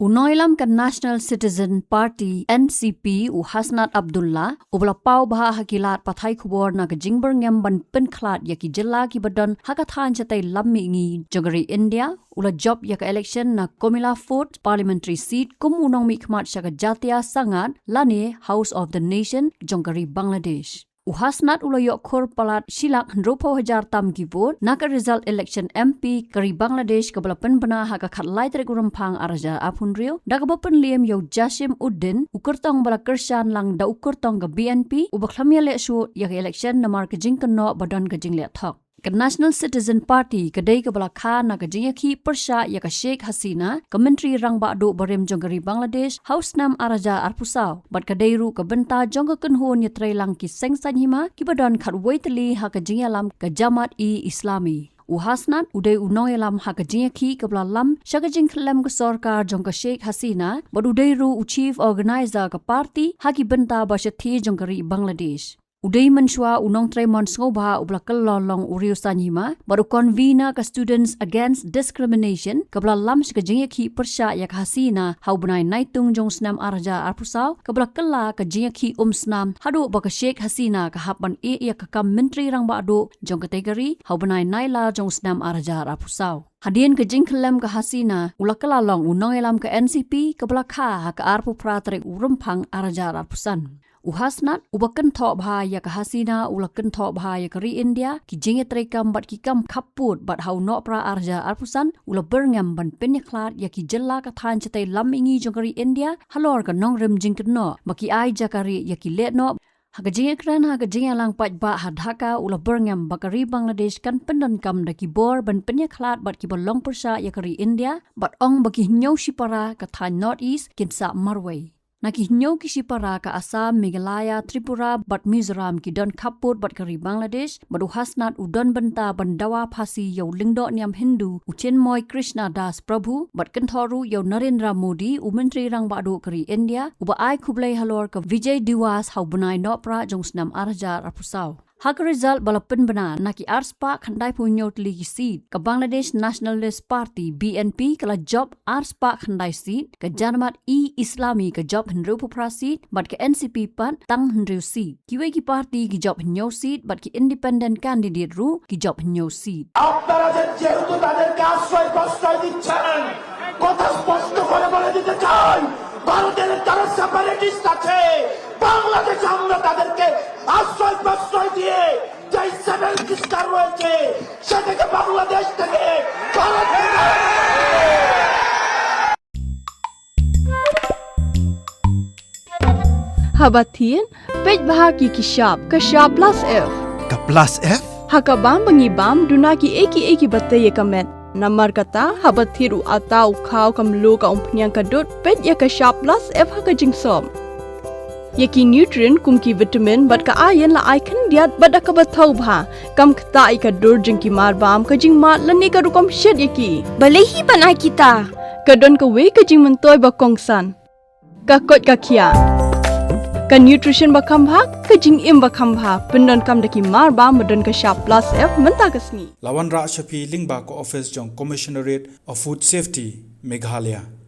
Nongïalam kan National Citizen Party NCP u Hasnat Abdullah ubla pau baha hakilat pathai khubor na kajing Byrngem ban Pynkhlad yaki jilla ki badon hakathan chatai lammi ngi jogari India ula job yak election na Comilla 4th parliamentary seat kum unong mi khmat shaka jatia sangat lani House of the Nation jongari Bangladesh. Uhasnat ulayok khor palat silak 100,000 tam kibot naka result election MP kari Bangladesh kabalapan bana haka khatlai trek urampang araja apunrio dagabapan liam yo Jasim Uddin ukurtong bala kershan lang da ukurtong ga BNP ubaklamya le su yak election namar kajing keno badan kajing le thok. Ka National Citizen Party kadai ka balakha na ka jingaki persha ya ka Sheikh Hasina commentary rang ba do barem jongari Bangladesh House nam araja arpusaw bat kadai ru ka benta jongga kunho ni trai lang ki sengsan hima ki badon khat waitli ha ka Nongïalam ka Jamaat-e-Islami Uhasnat uday Nongïalam ha ka jingaki ka balalam shagajing khlem ka sarkar jongga Sheikh Hasina bat uday ru chief organizer ka party ha ki benta ba shathi jongari Bangladesh Uday manswa unong Traimon Sngobha ublakal lolong uriu sanyima baru convener ka Students Against Discrimination kabla lams ka jingaki persya yak Hasina haubnai naitung jong snam arja arpusaw kabla kala ka jingaki snam hadu ba ka Sheikh Hasina ka hapan yak ka menteri rang ba adu jong kategori haubnai naila jong snam arja arpusaw Hadien ka jingkhlem ka Hasina ulakala long Nongïalam ka NCP kabla kha ka arpu pratrek urumpang arja arpusan Uhasnat ubakan thok bha ya ka Hasina ulakan thok bha ya kari India ki jinge trekam bat ki kam khaput bat hau no pra arja arpusan ula Byrngem ban Pynkhlad ya ki jella ka than chatai lam ingi jongari India halor ka nongrem jingkno maki ai jakari ya ki letno Hagajing kran hagajing lang pat ba hadhaka ula Byrngem bakari Bangladesh kan pendan kam da ki bor ban Pynkhlad bat ki bolong persya ya kari India bat ong baki nyaw shipara ka Thaiñ North East kinsa Marway Nakihnyo kisipara ka Assam, Meghalaya, Tripura, bat Mizoram ki don kaput bat kari Bangladesh, badu hasnat udon benta bandawa phasi yo lingdo niam Hindu, uchen moy Krishna Das Prabhu, bat kenthoru yo Narendra Modi, umentri rang badu kari India, uba ai kublai halor ka Vijay Diwas hau bunai nopra jongsnam arjar apusaw. Hak result balapan bana naki arspa khandai punyo tli seat ka Bangladesh Nationalist Party BNP kala job arspa khandai seat ka Jamaat-e-Islami ka job henru pupra seat bat ka NCP pat tang henru seat kiwe ki party ki job henyo seat bat ki independent candidate ru ki job henyo seat আপনারা যে যেহেতু তাদেরকে আশ্রয় প্রশ্রয় দিচ্ছেন কথা স্পষ্ট করে বলে দিতে চাই ভারতের যারা সেপারেটিস্ট আছে বাংলাদেশে আমরা তাদেরকে আশ্রয় প্রশ্রয় দিয়ে যে সেপারেটিস্ট রয়েছে সেটাকে বাংলাদেশ থেকে Habatin pej bahagi kishap kashap plus F Ka plus F? Hakabam bangibam dunaki eki batay kamet Namar kata habathiru atau kau kamlu ka umpnyang kadut pej ya kashap plus F hakajing som Yaki nutrient kumki vitamin bat ka ayan la icon diat bat akabathau bha kam kta ikadur jingki marbam kajing mat lani ka rukom shed yaki balehi banai kita kadon ka we kajing mentoy ba kongsan ka kot ka khia ka nutrition ba khambha kajing im ba khambha pendon kam daki marbam madon ka sharp plus F menta kasni Lawan Ra Shafi Lingba ko office jong Commissionerate of Food Safety Meghalaya